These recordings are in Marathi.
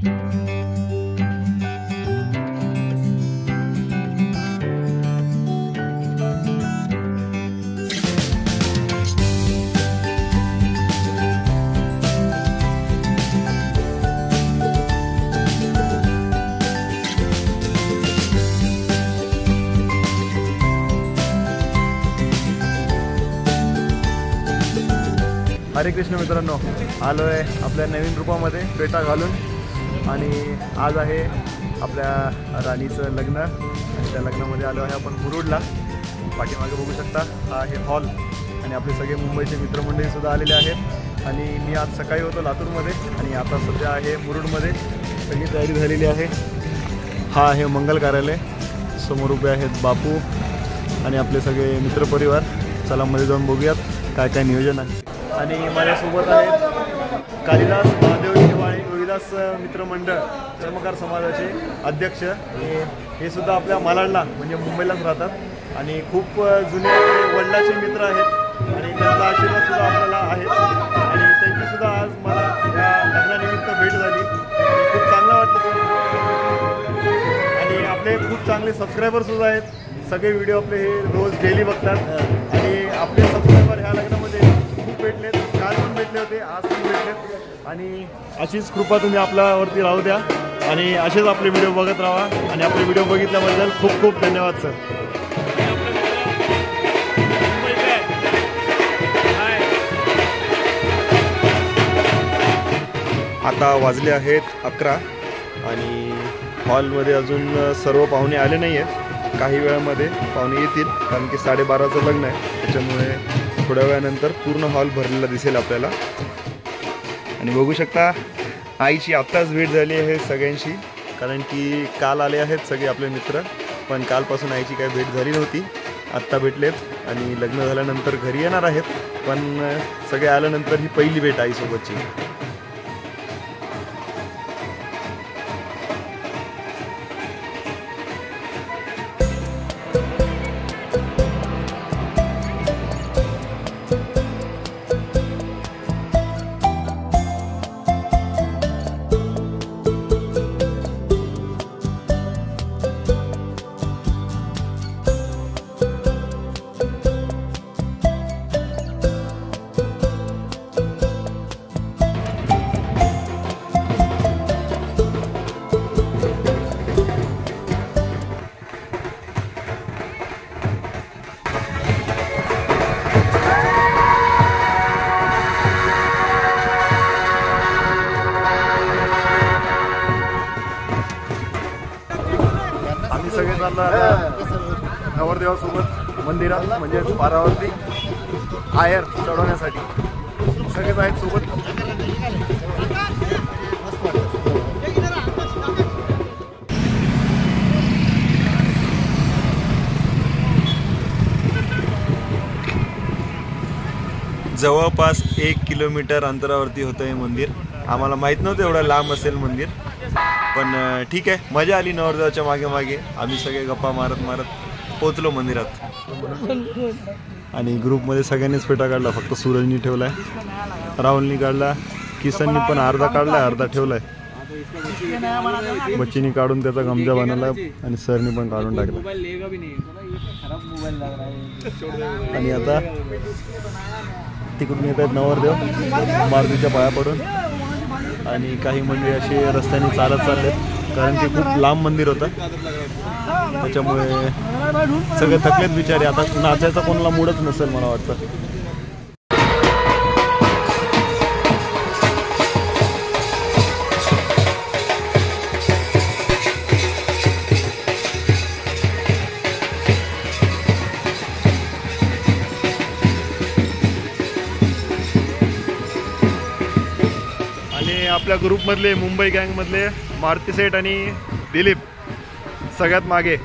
हरे कृष्ण मित्रांनो, आलो आहे आपल्या नवीन रूपामध्ये पेटा घालून आणि आज आहे आपल्या राणीचं लग्न आणि त्या लग्नामध्ये आलो आहे आपण मुरुडला। पाठीमागे बघू शकता हा आहे हॉल आणि आपले सगळे मुंबईचे मित्रमंडळीसुद्धा आलेले आहेत आणि मी आज सकाळी होतो लातूरमध्ये आणि आता सध्या आहे मुरुडमध्ये। सगळी तयारी झालेली आहे। हा आहे मंगल कार्यालय, समोर उभे आहेत बापू आणि आपले सगळे मित्रपरिवार। चला मध्ये जाऊन बघूयात काय काय नियोजन आहे। आणि माझ्यासोबत आहेत कालिदास महादेव शेवाळे रोहिदास मित्रमंडळ चर्मकार समाजाचे अध्यक्ष। हे सुद्धा आपल्या मालाडला म्हणजे मुंबईलाच राहतात आणि खूप जुने वडिलाचे मित्र आहेत आणि त्यांचा आशीर्वाद सुद्धा आपल्याला आहे आणि त्यांचीसुद्धा आज मला या लग्नानिमित्त भेट झाली। खूप चांगलं वाटलं आणि आपले खूप चांगले सबस्क्रायबरसुद्धा आहेत। सगळे व्हिडिओ आपले हे रोज डेली बघतात आणि आपले सबस्क्रायबर ह्या लग्नामध्ये खूप भेटलेत, काल पण भेटले होते, आज पण भेटलेत आणि अशीच कृपा तुम्ही आपल्यावरती राहू द्या आणि असेच आपले व्हिडिओ बघत राहा आणि आपले व्हिडिओ बघितल्याबद्दल खूप खूप धन्यवाद सर। आता वाजले आहेत 11 आणि हॉलमध्ये अजून सर्व पाहुणे आले नाही आहेत। काही वेळामध्ये पाहुणे येतील कारण की 12:30चं लग्न आहे, त्याच्यामुळे थोड्या वेळानंतर पूर्ण हॉल भरलेला दिसेल आपल्याला। आणि बघू शकता आईची आत्ताच भेट झाली आहे सगळ्यांशी, कारण की काल आले आहेत सगळे आपले मित्र, पण कालपासून आईची काही भेट झाली नव्हती। आत्ता भेटलेत आणि लग्न झाल्यानंतर घरी येणार आहेत, पण सगळे आल्यानंतर ही पहिली भेट आईसोबतची। सगळे चालणार नवरदेवासोबत मंदिरात म्हणजे पारावरती आयर चढवण्यासाठी सगळेच आहेत सोबत। जवळपास 1 किलोमीटर अंतरावरती होतं हे मंदिर। आम्हाला माहीत नव्हतं एवढं लांब असेल मंदिर, पण ठीक आहे, मजा आली। नवरदेवाच्या मागे मागे आम्ही सगळे गप्पा मारत मारत पोचलो मंदिरात आणि ग्रुपमध्ये सगळ्यांनीच फेटा काढला, फक्त सूरजनी ठेवलाय, राहुलनी काढला, किसननी पण अर्धा काढलाय, अर्धा ठेवलाय, बच्चीनी काढून त्याचा गमजा बनवला आणि सरनी पण काढून टाकला। आणि आता तिकडून येत आहेत नवरदेव मारुतीच्या पाया पडून आणि काही मंडळी असे रस्त्याने चालत चाललेत कारण की खूप लांब मंदिर होतं, त्याच्यामुळे सगळे थकलेत बिचारे। आता नाचायचा कोणाला मूडच नसेल मला वाटतं। आपल्या ग्रुपमधले मुंबई गँगमधले मारुती सेठ आणि दिलीप सगळ्यात मागे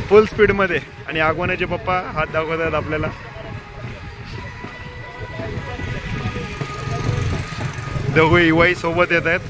फुल स्पीडमध्ये आणि आगवण्याचे पप्पा हात दाखवत आहेत आपल्याला। दोघे युवाई सोबत येत आहेत।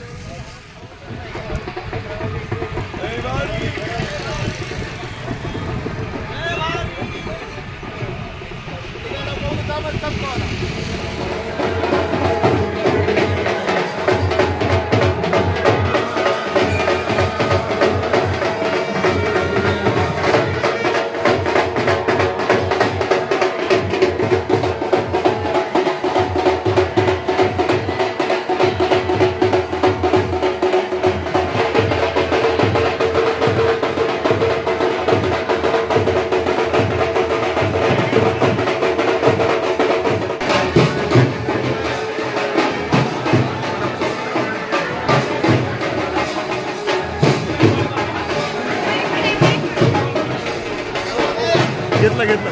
घेतलं.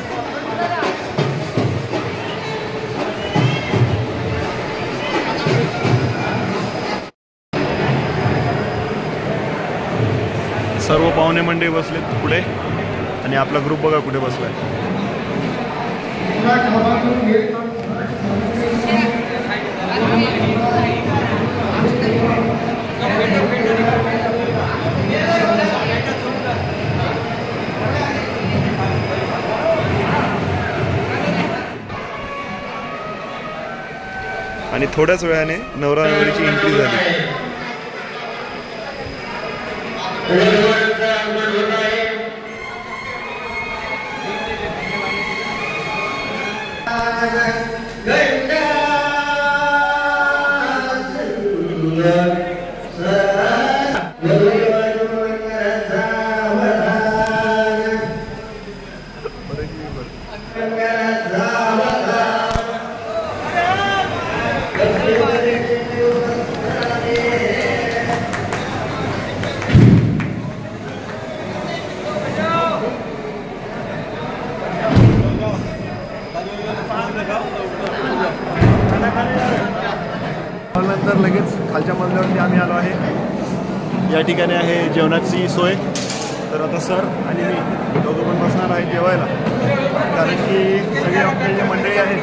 सर्व पाहुणे मंडळी बसलेत पुढे आणि आपला ग्रुप बघा कुठे बसलाय. आणि थोड्याच वेळाने नवरा नवरीची एंट्री झाली. नंतर लगेच खालच्या मजल्यावरती आम्ही आलो आहे. या ठिकाणी आहे जेवणाची सोय. तर आता सर आणि मी दोघं पण बसणार आहे जेवायला, कारण की सगळे आपले जे मंडळी आहेत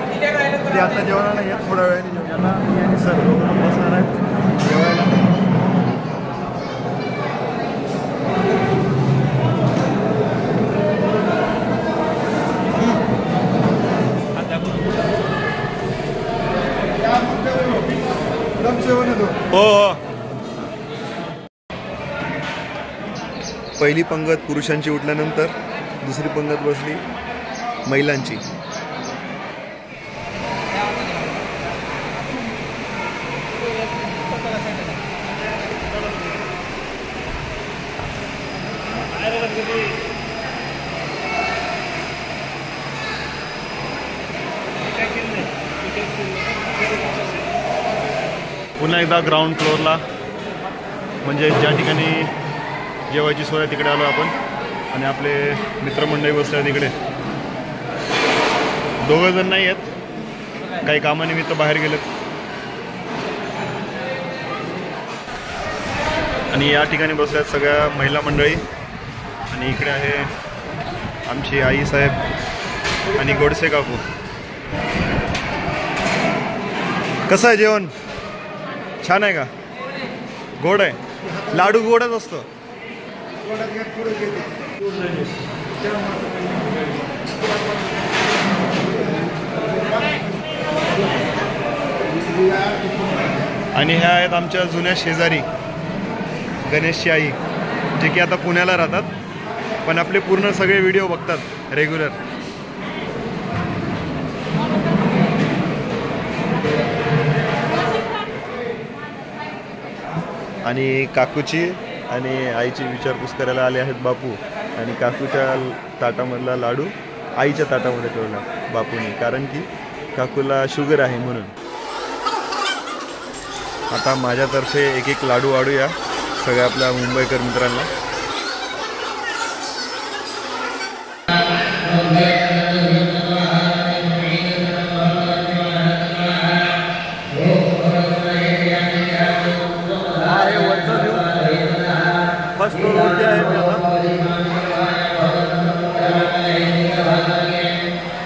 ते आता जेवणार नाही आहेत, थोड्या वेळाने जेवण. आता मी आणि सर दोघं पण बसणार आहेत जेवायला. हो हो. पहिली पंगत पुरुषांची उठल्यानंतर दुसरी पंगत बसली महिलांची. पुन्हा एकदा ग्राउंड फ्लोअरला, म्हणजे ज्या ठिकाणी जेवायची सोय तिकडे आलो आपण. आणि आपले मित्रमंडळी बसले तिकडे. दोघं जण नाही आहेत, काही कामानिमित्त बाहेर गेलेत. आणि या ठिकाणी बसल्यात सगळ्या महिला मंडळी. आणि इकडे आहे आमची आई साहेब आणि गोडसे काकू. कसं आहे जेवण? छान आहे का? गोड आहे? लाडू गोडच असतो. आणि ह्या आहेत आमच्या जुन्या शेजारी गणेशची आई, जे की आता पुण्याला राहतात, पण आपले पूर्ण सगळे व्हिडिओ बघतात रेग्युलर. आणि काकूची आणि आईची विचारपूस करायला आले आहेत बापू. आणि काकूच्या ताटामधला लाडू आईच्या ताटामध्ये ठेवला बापूने, कारण की काकूला शुगर आहे म्हणून. आता माझ्यातर्फे एक एक लाडू वाढूया सगळ्या आपल्या मुंबईकर मित्रांना.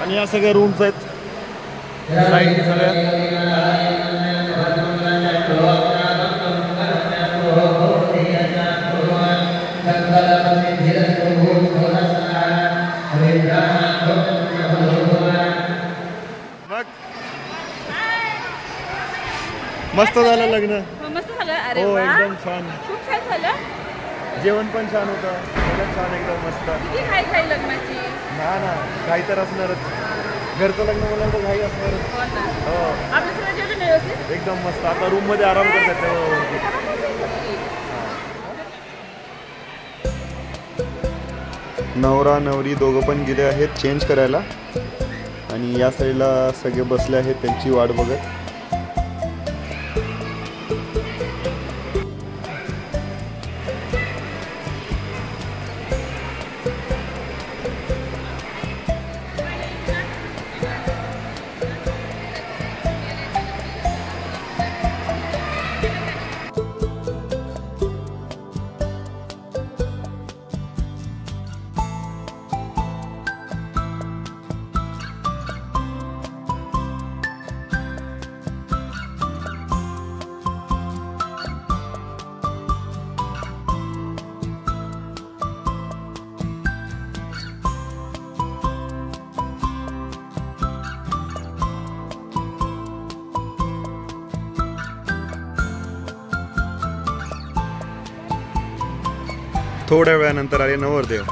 आणि या सगळ्या रूम्स आहेत साईडनी सगळ्या. मस्त झालं लग्न. मस्त झालं. अरे हो वा, एकदम छान. खूप छान झालं. जेवण पण छान होतं, सगळं छान एकदम मस्त. किती घाई घाई लग्नाची. ना ना, काही तर असणारच. घरचं लग्न मुलांचं घाई असणारच. हो ना. हो आपलं सगळं जेवण व्यवस्थित. एकदम मस्त. आता रूम मध्ये आराम करतात तेव्हा. नवरा नवरी दोघं पण गेले आहेत चेंज करायला. आणि या साईडला सगळे बसले आहेत त्यांची वाट बघत. थोड्या वेळानंतर आले नवरदेव.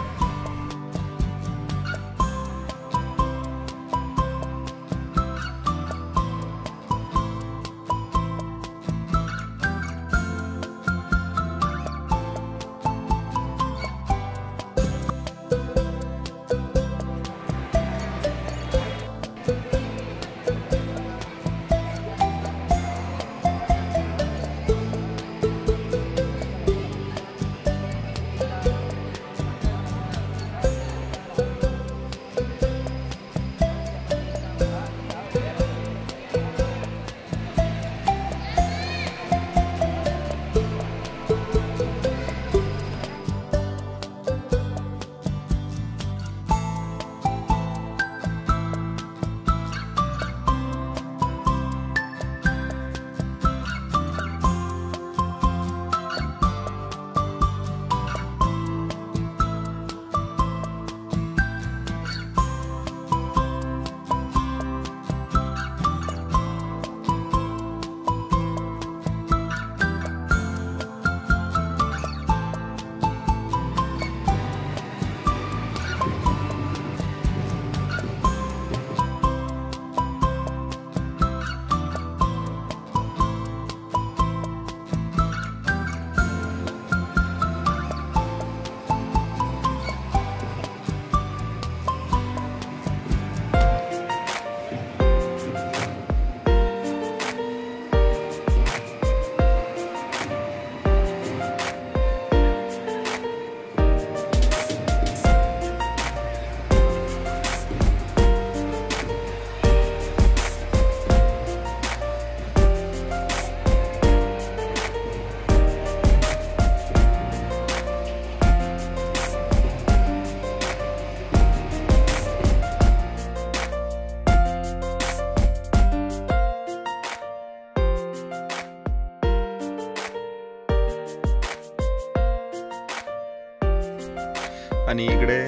आणि इकडे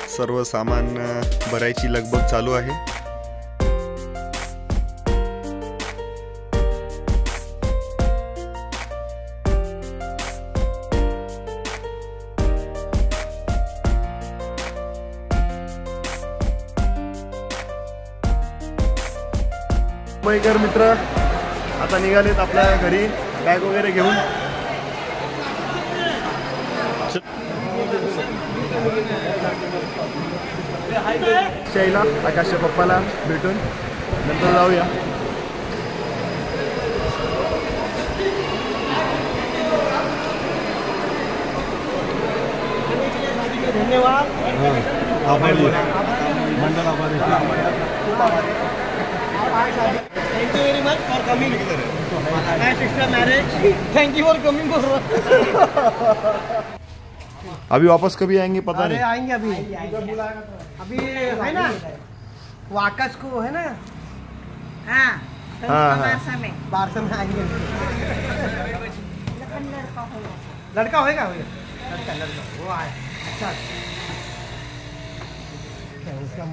सर्व सामान भरायची लगबग चालू आहे. मुंबईकर मित्र आता निघालेत आपल्या घरी बॅग वगैरे घेऊन. शैला आकाशच्या पप्पाला भेटून नंतर जाऊया. धन्यवाद. Thank you very much for coming. My sister marriage. Thank you for coming. अभी वापस कभी आएंगे पता अरे नहीं. आएंगे अभी है ना वो आकाश को है ना. हाँ हाँ, हाँ. बारसा में आएंगे. लड़का होएगा लड़का वो आए. अच्छा